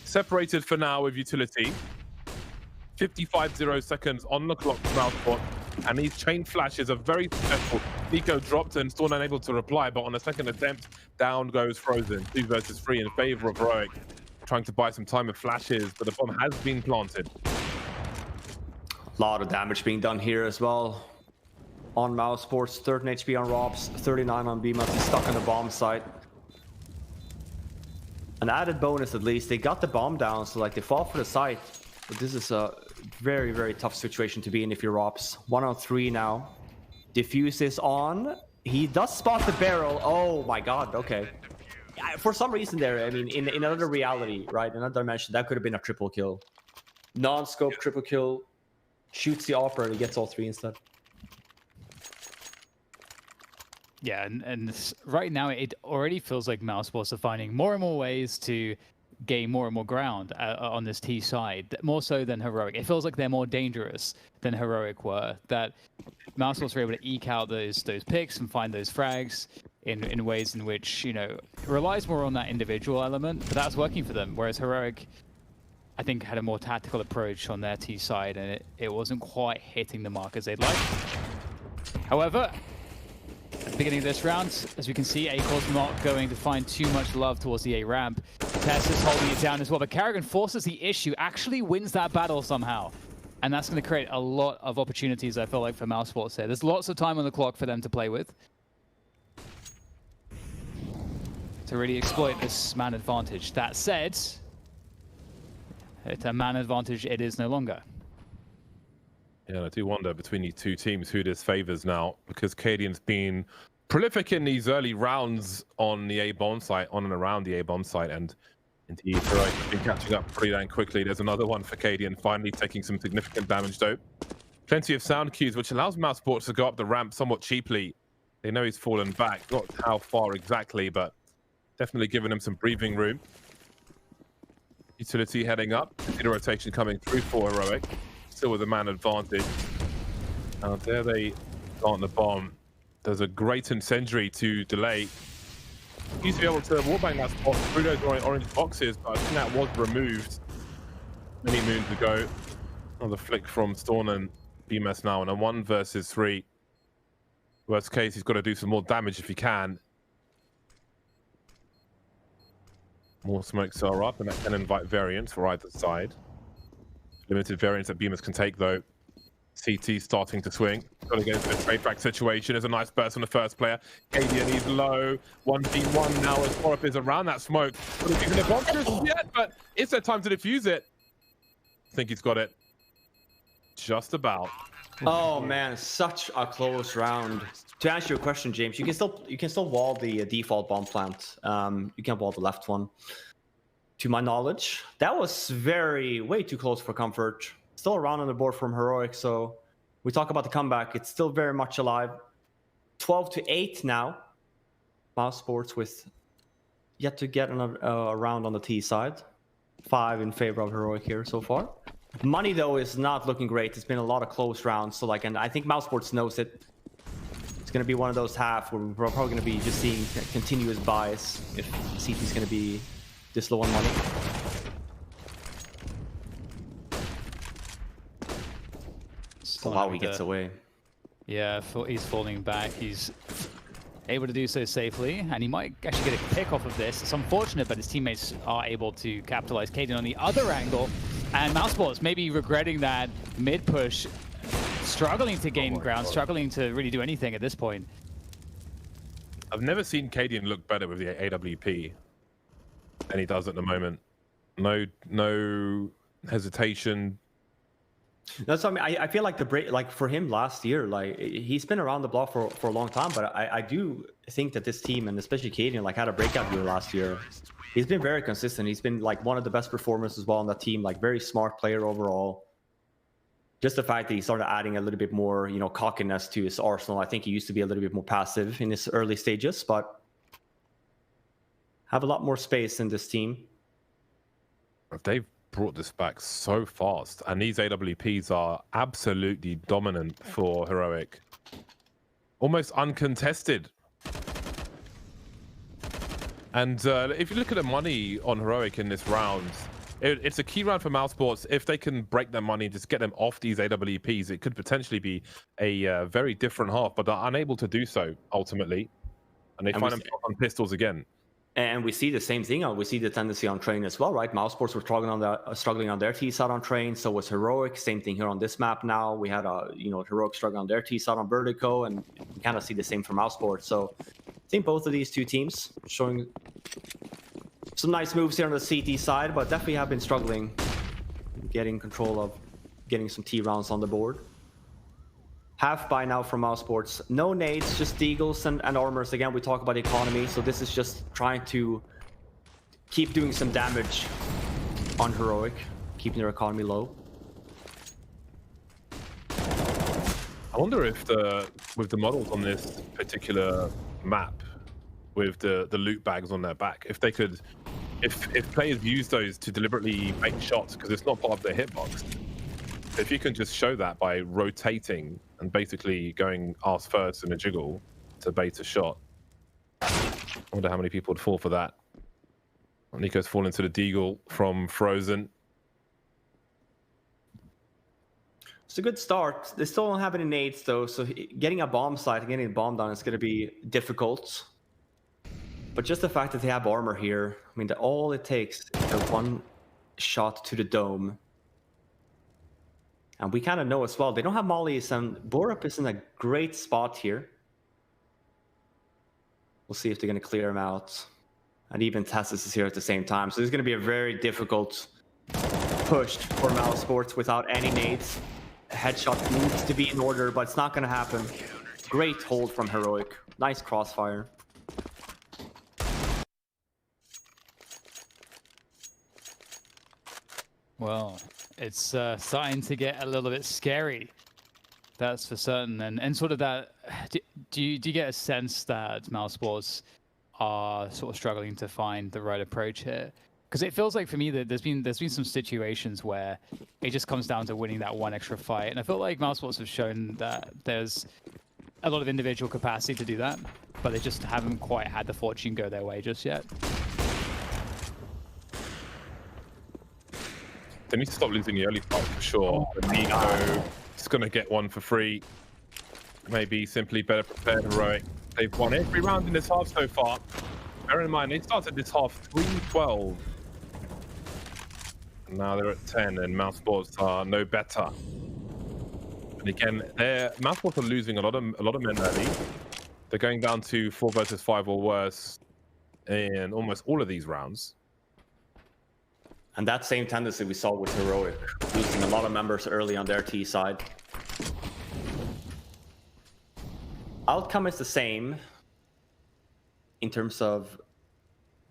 Separated for now with utility. 55 seconds on the clock for mousesports. And these chain flashes are very successful. Nico dropped and still unable to reply, but on the second attempt, down goes Frozen. 2 versus 3 in favor of Heroic. Trying to buy some time with flashes, but the bomb has been planted. A lot of damage being done here as well. on mousesports, 13 HP on Robs, 39 on Beamus. He's stuck on the bomb site. An added bonus, at least, they got the bomb down, so like they fall for the site. But this is a very, very tough situation to be in if you're Robs. 1 on 3 now. Diffuse is on. He does spot the barrel. Oh my god, okay. For some reason there, I mean, in another reality, right, another dimension, that could have been a triple kill. Non-scope triple kill. Shoots the opera and he gets all 3 instead. Yeah, and right now it already feels like mousesports are finding more and more ways to gain more and more ground on this T side, more so than Heroic. It feels like they're more dangerous than Heroic were. That mousesports were able to eke out those picks and find those frags in ways in which, you know, relies more on that individual element, but that's working for them. Whereas Heroic, I think, had a more tactical approach on their T side, and it wasn't quite hitting the mark as they'd like. However, at the beginning of this round, as we can see, Acor's not going to find too much love towards the A ramp. Tess is holding it down as well, but Karrigan forces the issue, actually wins that battle somehow. And that's going to create a lot of opportunities, I feel like, for mousesports here. There's lots of time on the clock for them to play with, to really exploit this man advantage. That said, it's a man advantage it is no longer. Yeah, I do wonder between these two teams who this favors now, because Cadian's been prolific in these early rounds on the A-bomb site, on and around the A-bomb site, and indeed, Heroic has been catching up pretty dang quickly. There's another one for Cadian, finally taking some significant damage though. Plenty of sound cues, which allows mousesports to go up the ramp somewhat cheaply. They know he's fallen back, not how far exactly, but definitely giving him some breathing room. Utility heading up, the rotation coming through for Heroic. Still with a man advantage. And there they plant the bomb. There's a great incendiary to delay. He used to be able to wallbang that spot through those orange boxes, but I think that was removed many moons ago. Another flick from Storn and BMS now, and a 1 versus 3. Worst case, he's got to do some more damage if he can. More smokes are up, and that can invite variance for either side. Limited variance that Beamers can take, though. CT starting to swing. Got to get into a trade back situation. There's a nice burst on the first player. Cadian, he's low. 1v1 now as Forup is around that smoke. Not even the bomb just yet, but it's their time to defuse it. I think he's got it. Just about. Oh man, such a close round. To answer your question, James, you can still wall the default bomb plant. You can't wall the left one. To my knowledge, that was way too close for comfort. Still around on the board from Heroic, so we talk about the comeback. It's still very much alive. 12-8 now. mousesports with yet to get a round on the T side. 5 in favor of Heroic here so far. Money though is not looking great. It's been a lot of close rounds, so like, and I think mousesports knows it. It's going to be one of those half where we're probably going to be just seeing continuous buys if CT's going to be this low on money. So how he gets away. Yeah, he's falling back. He's able to do so safely, and he might actually get a pick off of this. It's unfortunate, but his teammates are able to capitalize. Cadian on the other angle, and mousesports maybe regretting that mid push, struggling to gain ground, struggling to really do anything at this point. I've never seen Cadian look better with the AWP than he does at the moment. No hesitation. That's what I mean. I feel like the break, like for him last year, like he's been around the block for a long time, but I do think that this team, and especially Cadian, like had a breakout year last year. He's been very consistent. He's been like one of the best performers as well on that team, like very smart player overall. Just the fact that he started adding a little bit more, you know, cockiness to his arsenal. I think he used to be a little bit more passive in his early stages, but have a lot more space in this team. They've brought this back so fast, and these AWPs are absolutely dominant for Heroic. Almost uncontested. And if you look at the money on Heroic in this round, it's a key round for mousesports. If they can break their money and just get them off these AWPs, it could potentially be a very different half, but they're unable to do so ultimately. And they find themselves on pistols again. And we see the same thing. We see the tendency on Train as well, right? Mousesports were struggling on their T side on Train. So was Heroic. Same thing here on this map. Now we had Heroic struggling on their T side on Vertigo, and we kind of see the same from Mousesports. So I think both of these two teams showing some nice moves here on the CT side, but definitely have been struggling getting control of getting some T rounds on the board. Half buy now from mousesports. No nades, just deagles and armors. Again, we talk about the economy, so this is just trying to keep doing some damage on Heroic, keeping their economy low. I wonder if with the models on this particular map, with the loot bags on their back, if they could, if players use those to deliberately make shots because it's not part of their hitbox. If you can just show that by rotating and basically going arse first in a jiggle to bait a shot. I wonder how many people would fall for that. Nico's falling to the deagle from Frozen. It's a good start. They still don't have any nades though, so getting a bomb site and getting a bomb down is going to be difficult. But just the fact that they have armor here, I mean, all it takes is a one shot to the dome. And we kind of know as well, they don't have mollies, and Borup is in a great spot here. We'll see if they're going to clear him out. And even Tessus is here at the same time. So this is going to be a very difficult push for mousesports without any nades. A headshot needs to be in order, but it's not going to happen. Great hold from Heroic. Nice crossfire. Well, it's starting to get a little bit scary. That's for certain. And sort of that, do you get a sense that mousesports are sort of struggling to find the right approach here? Because it feels like for me that there's been some situations where it just comes down to winning that one extra fight, and I feel like mousesports have shown that there's a lot of individual capacity to do that, but they just haven't quite had the fortune go their way just yet. They need to stop losing the early fight for sure. Nico is going to get one for free. Maybe simply better prepared Heroic. They've won every round in this half so far. Bear in mind, they started this half 3-12. And now they're at 10, and mousesports are no better. And again, mousesports are losing a lot of men early. They're going down to 4 versus 5 or worse in almost all of these rounds. And that same tendency we saw with Heroic, losing a lot of members early on their T side. Outcome is the same in terms of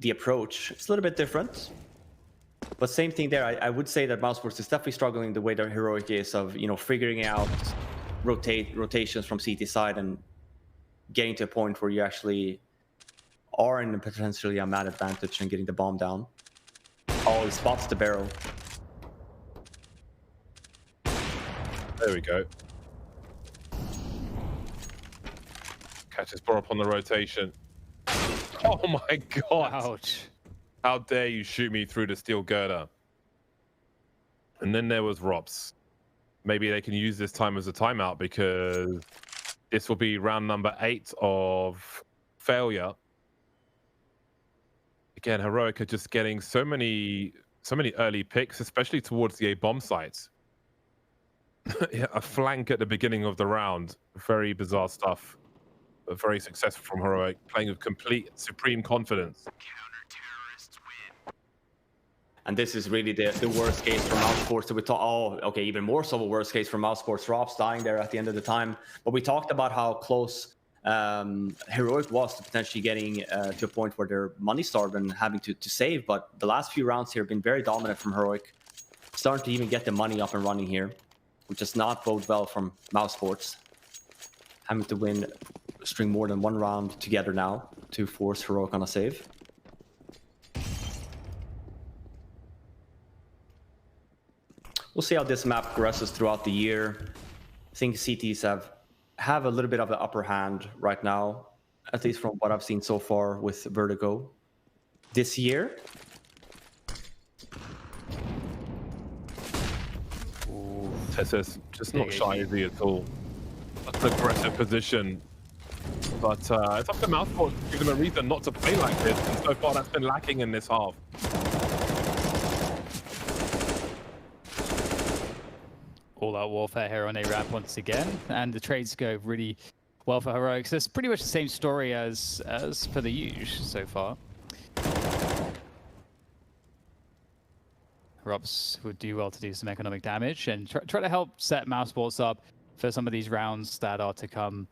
the approach. It's a little bit different, but same thing there. I would say that mousesports is definitely struggling the way that Heroic is of, figuring out rotations from CT side and getting to a point where you actually are in potentially a mad advantage and getting the bomb down. Oh, he spots the barrel. There we go. Catches Borup on the rotation. Oh my god! Ouch. How dare you shoot me through the steel girder? And then there was Robs. Maybe they can use this time as a timeout because this will be round number 8 of failure. Again, Heroic are just getting so many early picks, especially towards the A bomb sites. Yeah, a flank at the beginning of the round. Very bizarre stuff, but very successful from Heroic, playing with complete supreme confidence. And this is really the worst case for mousesports. So we thought, oh, okay, even more so a worst case for mousesports. Rob's dying there at the end of the time. But we talked about how close Heroic was to potentially getting to a point where they're money starved and having to save. But the last few rounds here have been very dominant from Heroic. Starting to even get the money up and running here, which does not bode well from mousesports. Having to string more than one round together now to force Heroic on a save. We'll see how this map progresses throughout the year. I think CTs have a little bit of the upper hand right now, at least from what I've seen so far with Vertigo this year. Tessus just not shy, is he, at all? That's an aggressive position. But it's up to mousesports to give them a reason not to play like this, and so far that's been lacking in this half. All-out warfare here on a ramp once again, and the trades go really well for Heroics. It's pretty much the same story as for the Huge so far. Robs would do well to do some economic damage and try to help set mousesports up for some of these rounds that are to come.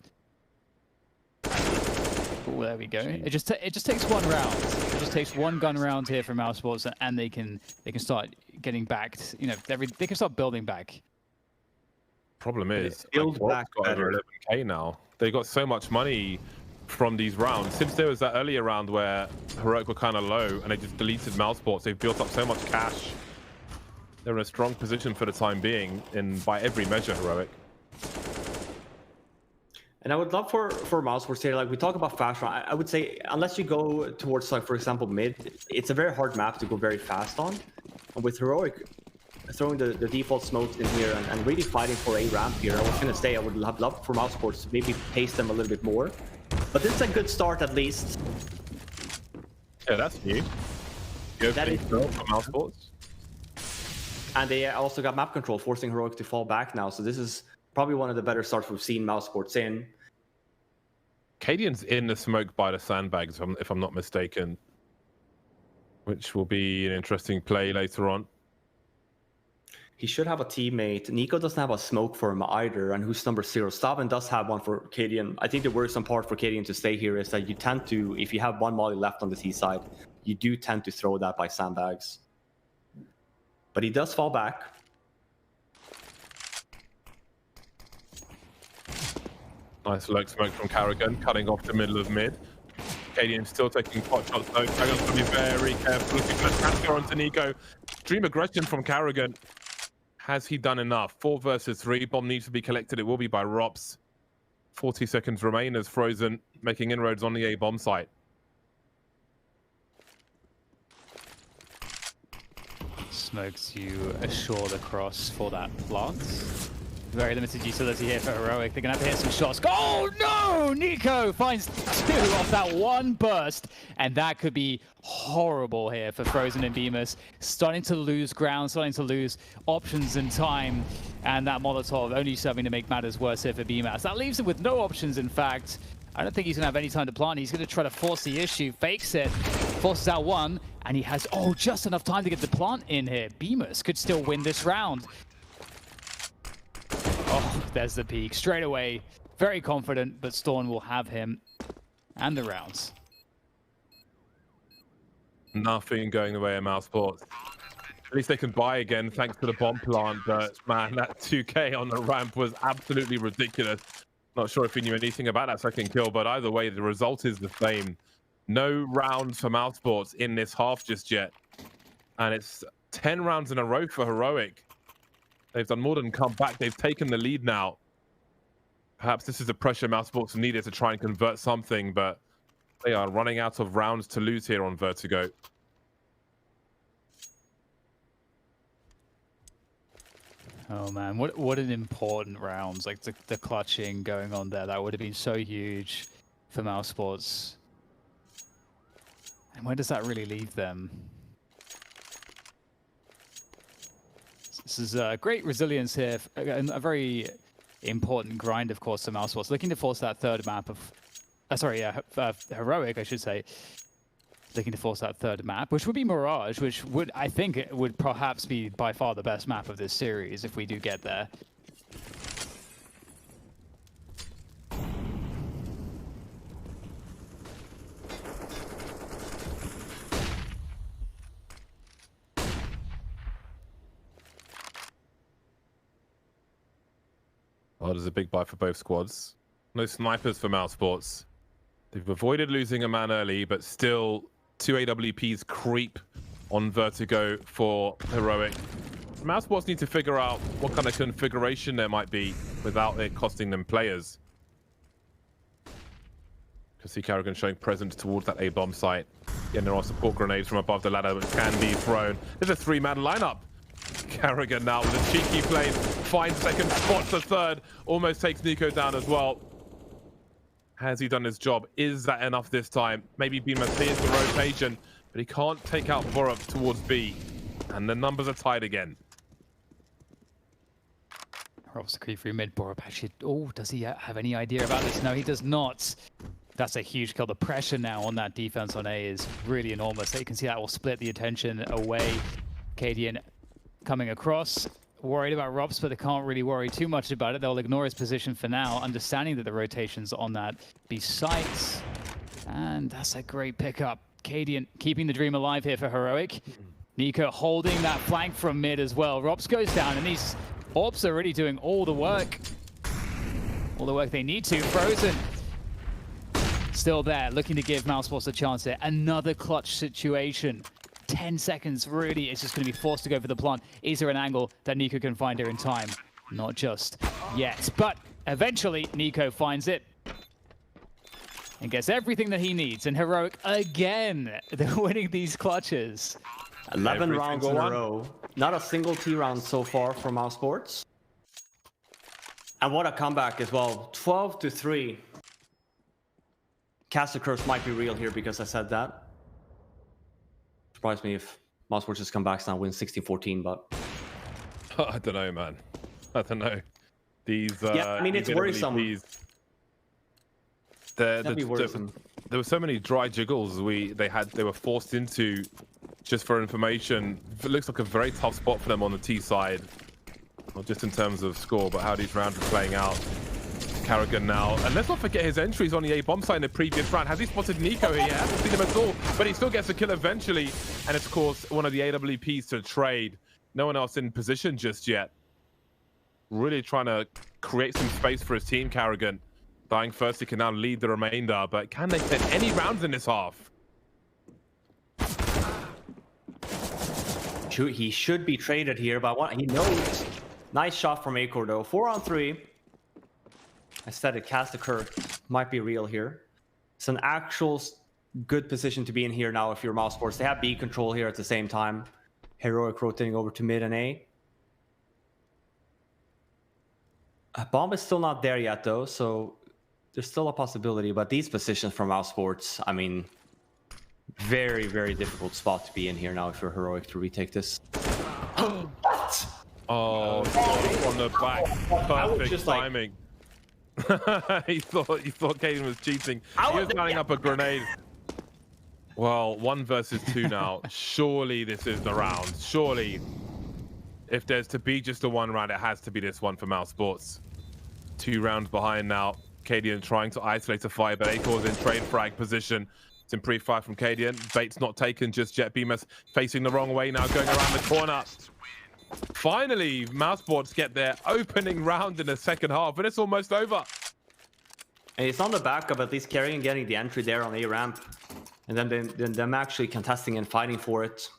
Oh, there we go. It just takes one round. It just takes one gun round here for mousesports, and they can start getting backed. You know, they can start building back. Problem is, build back got over 11k now. They got so much money from these rounds. Since there was that earlier round where Heroic were kind of low and they just deleted mousesports, they've built up so much cash. They're in a strong position for the time being, by every measure, Heroic. And I would love for mousesports here, like we talk about fast run, I would say unless you go towards, like, for example, mid, it's a very hard map to go very fast on. And with Heroic throwing the default smokes in here and really fighting for a ramp here, I was going to say I would have loved for mousesports to maybe pace them a little bit more. But this is a good start at least. Yeah, that's new. That is for mousesports. And they also got map control, forcing Heroic to fall back now. So this is probably one of the better starts we've seen mousesports in. Cadian's in the smoke by the sandbags, if I'm not mistaken, which will be an interesting play later on. He should have a teammate. Nico doesn't have a smoke for him either, and who's number 0? Staben does have one for Cadian. I think the worrisome part for Cadian to stay here is that you tend to, if you have one molly left on the T side, you do tend to throw that by sandbags. But he does fall back. Nice lurk smoke from Karrigan, cutting off the middle of mid. Cadian still taking pot shots though. Karrigan's got to be very careful. Looking for the transfer onto Nico. Extreme aggression from Karrigan. Has he done enough? 4 versus 3. Bomb needs to be collected. It will be by Rops. 40 seconds remain as Frozen making inroads on the A bomb site. Smoke to assure the cross for that plant. Very limited utility here for Heroic. They're going to have to hit some shots. Oh no! Nico finds 2 off that one burst. And that could be horrible here for Frozen and Bemis. Starting to lose ground, starting to lose options and time. And that Molotov only serving to make matters worse here for Bemis. That leaves him with no options, in fact. I don't think he's going to have any time to plant. He's going to try to force the issue. Fakes it. Forces out one. And he has, just enough time to get the plant in here. Bemis could still win this round. Oh, there's the peak. Straight away. Very confident, but Storm will have him and the rounds. Nothing going the way of mousesports. At least they can buy again thanks to the bomb plant, but man, that 2k on the ramp was absolutely ridiculous. Not sure if he knew anything about that second kill, but either way, the result is the same. No rounds for mousesports in this half just yet. And it's 10 rounds in a row for Heroic. They've done more than come back. They've taken the lead now. Perhaps this is the pressure mousesports needed to try and convert something, but they are running out of rounds to lose here on Vertigo. Oh man, what an important round. Like the clutching going on there. That would have been so huge for mousesports. And where does that really leave them? This is great resilience here. A very important grind, of course, for mousesports. Looking to force that third map of... Heroic, I should say. Looking to force that third map, which would be Mirage, which would, I think, it would perhaps be by far the best map of this series if we do get there. Oh, there's a big buy for both squads. No snipers for mousesports. They've avoided losing a man early, but still 2 AWPs creep on Vertigo for Heroic. Mousesports need to figure out what kind of configuration there might be without it costing them players. You can see Karrigan showing presence towards that A-bomb site. Again, there are support grenades from above the ladder which can be thrown. There's a 3-man lineup. Karrigan now with a cheeky play, finds second, spots the third, almost takes Nico down as well. Has he done his job? Is that enough this time? Maybe Beamer clears the rotation, but he can't take out Bardolph towards B. And the numbers are tied again. Rob's the creep through mid. Bardolph actually... Oh, does he have any idea about this? No, he does not. That's a huge kill. The pressure now on that defense on A is really enormous. So you can see that will split the attention away. Cadian coming across. Worried about Robs, but they can't really worry too much about it. They'll ignore his position for now, understanding that the rotation's on that B site. And that's a great pickup. Cadian keeping the dream alive here for Heroic. Nico holding that flank from mid as well. Robs goes down, and these Orbs are really doing all the work. All the work they need to. Frozen still there, looking to give mousesports a chance here. Another clutch situation. 10 seconds, really, it's just going to be forced to go for the plant. Is there an angle that Nico can find here in time? Not just yet, but eventually Nico finds it and gets everything that he needs. And Heroic, again, they're winning these clutches. 11 rounds in a row. Not a single T round so far for mousesports. And what a comeback as well. 12-3. Cast the Curse might be real here because I said that. Surprise me if mousesports just come back now, win 16-14, but I don't know, man. I don't know. These yeah, I mean, it's worrisome. There were so many dry jiggles they were forced into. Just for information, it looks like a very tough spot for them on the T side, not just in terms of score, but how these rounds are playing out. Carrigan now, and let's not forget his entries on the A bomb site in the previous round. Has he spotted Nico here? Yeah, hasn't seen him at all, but he still gets a kill eventually, and it's of course one of the AWPs to trade. No one else in position just yet. Really trying to create some space for his team. Carrigan dying first, he can now lead the remainder, but can they get any rounds in this half? He should be traded here, but what he knows. Nice shot from Acor though. 4-on-3. I said it, Cast the Curse might be real here. It's an actual good position to be in here now if you're mousesports. They have B control here at the same time. Heroic rotating over to mid and A. Bomb is still not there yet though, so there's still a possibility. But these positions from mousesports, I mean, very, very difficult spot to be in here now if you're Heroic to retake this. What? Oh, on the back. Perfect timing. he thought Caden was cheating. He was lining up a grenade. Well, 1 versus 2 now. Surely this is the round. Surely, if there's to be just a 1 round, it has to be this one for mousesports. 2 rounds behind now. Cadian trying to isolate a fire, but Acor's in trade frag position. It's in pre-fire from Cadian. Bait's not taken just yet. Bemis facing the wrong way now, going around the corner. Finally, mousesports get their opening round in the second half, and it's almost over. And it's on the back of at least carrying and getting the entry there on A ramp, and then them actually contesting and fighting for it.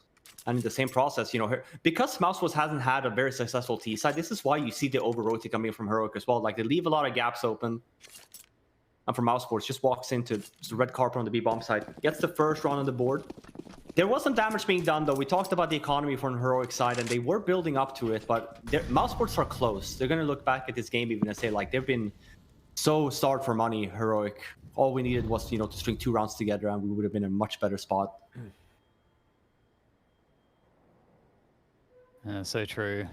And in the same process, you know, because mousesports hasn't had a very successful T side, this is why you see the over-rotate coming from Heroic as well. Like, they leave a lot of gaps open. And for mousesports, just walks into the red carpet on the B bomb side, gets the first round on the board. There was some damage being done, though. We talked about the economy from the Heroic side, and they were building up to it, but mousesports are close. They're going to look back at this game even and say, like, they've been so starved for money, Heroic. All we needed was, you know, to string 2 rounds together, and we would have been in a much better spot. So true.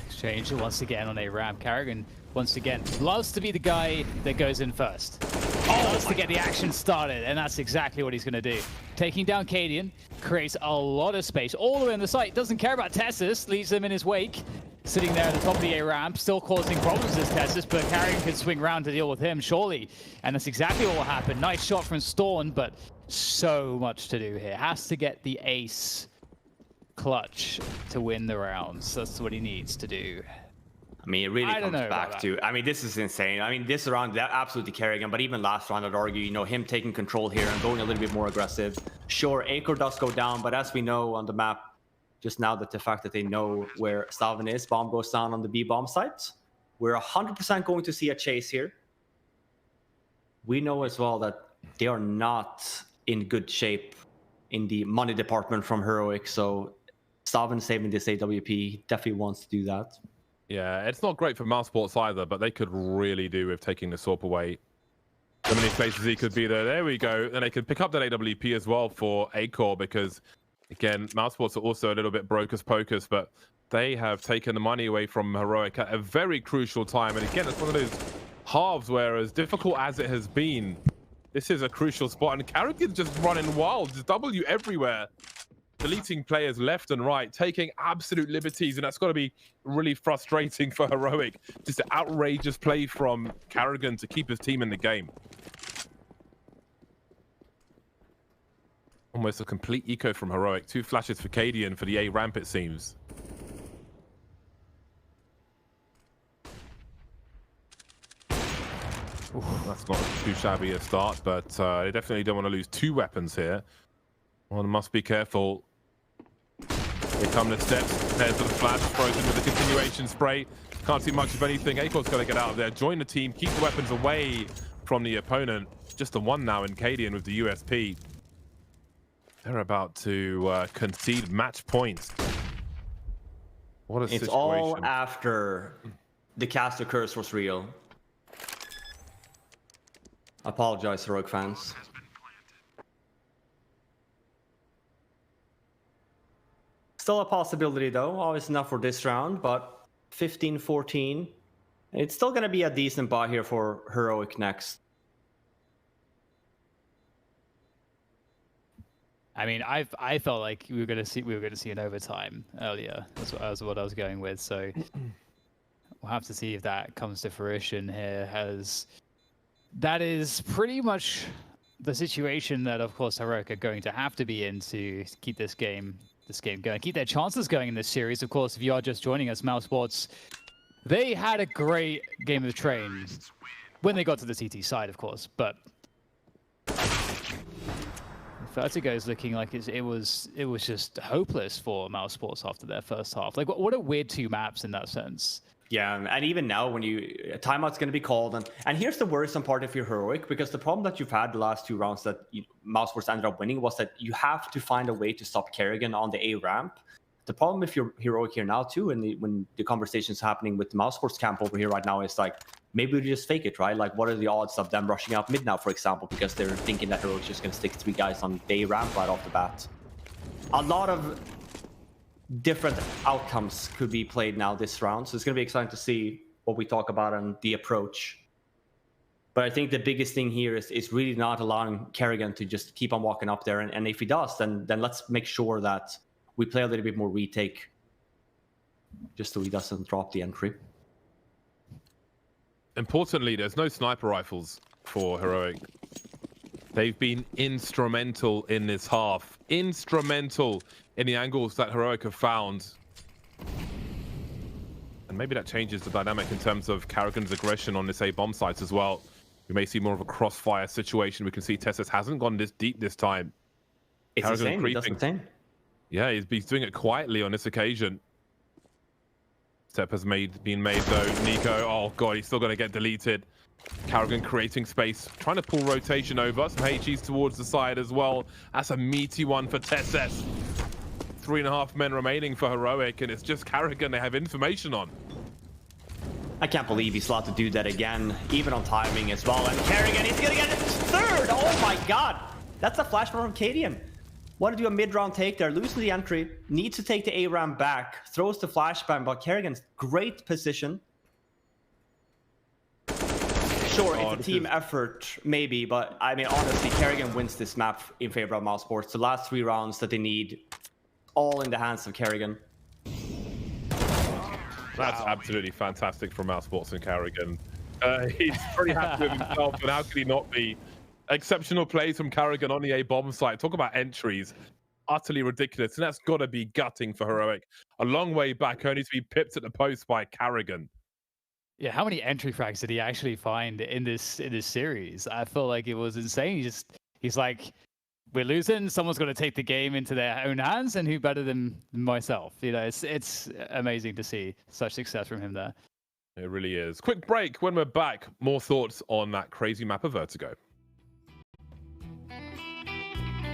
Exchange once again on a ramp. Carrigan, once again, loves to be the guy that goes in first. Loves to get the action started, and that's exactly what he's going to do. Taking down Cadian, creates a lot of space all the way on the site. Doesn't care about Tessus, leaves him in his wake. Sitting there at the top of the A ramp, still causing problems as Tessus, but Carrigan could swing round to deal with him, surely. And that's exactly what will happen. Nice shot from Storm, but so much to do here. Has to get the ace clutch to win the rounds. That's what he needs to do. I mean, it really comes back to, I mean, this is insane. I mean, this round, that absolutely carrying him, but even last round, I'd argue, you know, him taking control here and going a little bit more aggressive. Sure, Acor does go down, but as we know on the map, just now that the fact that they know where Stavin is, bomb goes down on the B bomb site. We're 100% going to see a chase here. We know as well that they are not in good shape in the money department from Heroic, so Stavin saving this AWP definitely wants to do that. Yeah, it's not great for mousesports either, but they could really do with taking the Sorp away. So many places he could be there. There we go. And they could pick up that AWP as well for Acor because, again, mousesports are also a little bit brocus pocus, but they have taken the money away from Heroic at a very crucial time. And again, it's one of those halves where, as difficult as it has been, this is a crucial spot. And Carrigan's just running wild, just W everywhere, deleting players left and right, taking absolute liberties, and that's got to be really frustrating for Heroic. Just an outrageous play from Carrigan to keep his team in the game. Almost a complete eco from Heroic. 2 flashes for Cadian for the A ramp, it seems. Ooh, that's not too shabby a start, but they definitely don't want to lose 2 weapons here. One must be careful. Here come the steps. There's the flash, frozen with the continuation spray. Can't see much of anything. Acor's got to get out of there. Join the team. Keep the weapons away from the opponent. Just the one now in Cadian with the USP. They're about to concede match points. What a situation. It's all after the caster curse was real. I apologize, Heroic fans. Still a possibility, though. Always enough for this round, but 15-14. It's still going to be a decent buy here for Heroic next. I mean, I felt like we were going to see an overtime earlier. That's what I was going with. So we'll have to see if that comes to fruition here. That is pretty much the situation that, of course, Heroic are going to have to be in to keep this game going, keep their chances going in this series. Of course, if you are just joining us, mousesports, they had a great game of Train when they got to the CT side, of course, but Vertigo is looking like it was just hopeless for mousesports after their first half. Like, what a weird 2 maps in that sense. Yeah, and even now, when timeout's going to be called, and here's the worrisome part if you're Heroic, because the problem that you've had the last 2 rounds that mousesports ended up winning was that you have to find a way to stop Kerrigan on the A ramp. The problem if you're Heroic here now too, and when the conversation's happening with the mousesports camp over here right now, is like, maybe we just fake it, right? Like, what are the odds of them rushing up mid now, for example, because they're thinking that Heroic's just going to stick 3 guys on the A ramp right off the bat. A lot of different outcomes could be played now this round, so it's going to be exciting to see what we talk about and the approach. But I think the biggest thing here is really not allowing Kerrigan to just keep on walking up there, and if he does, then let's make sure that we play a little bit more retake, just so he doesn't drop the entry. Importantly, there's no sniper rifles for Heroic. They've been instrumental in this half. Instrumental in the angles that Heroic have found. And maybe that changes the dynamic in terms of Kerrigan's aggression on this A bomb site as well. We may see more of a crossfire situation. We can see Tessus hasn't gone this deep this time. It's insane. He does insane. Yeah, he's doing it quietly on this occasion. Step has been made though. Nico, oh god, he's still going to get deleted. Kerrigan creating space, trying to pull rotation over. Some HEs towards the side as well. That's a meaty one for Tessus. 3.5 men remaining for Heroic, and it's just Kerrigan they have information on. I can't believe he's allowed to do that again, even on timing as well. And Kerrigan, he's going to get it 3rd! Oh my god! That's a flash from Cadian. Want to do a mid-round take there, losing the entry, needs to take the A-Ram back, throws the flashbang, but Kerrigan's great position. Sure, it's a team effort, maybe, but I mean, honestly, Kerrigan wins this map in favor of mousesports. The last 3 rounds that they need, all in the hands of Kerrigan. That's absolutely fantastic from mousesports and Kerrigan. He's pretty happy with himself, and how could he not be? Exceptional plays from Kerrigan on the A bomb site. Talk about entries. Utterly ridiculous, and that's got to be gutting for Heroic. A long way back, only to be pipped at the post by Kerrigan. Yeah, how many entry frags did he actually find in this series? I feel like it was insane. He's like, we're losing. Someone's got to take the game into their own hands, and who better than myself? You know, it's amazing to see such success from him there. It really is. Quick break. When we're back, more thoughts on that crazy map of Vertigo.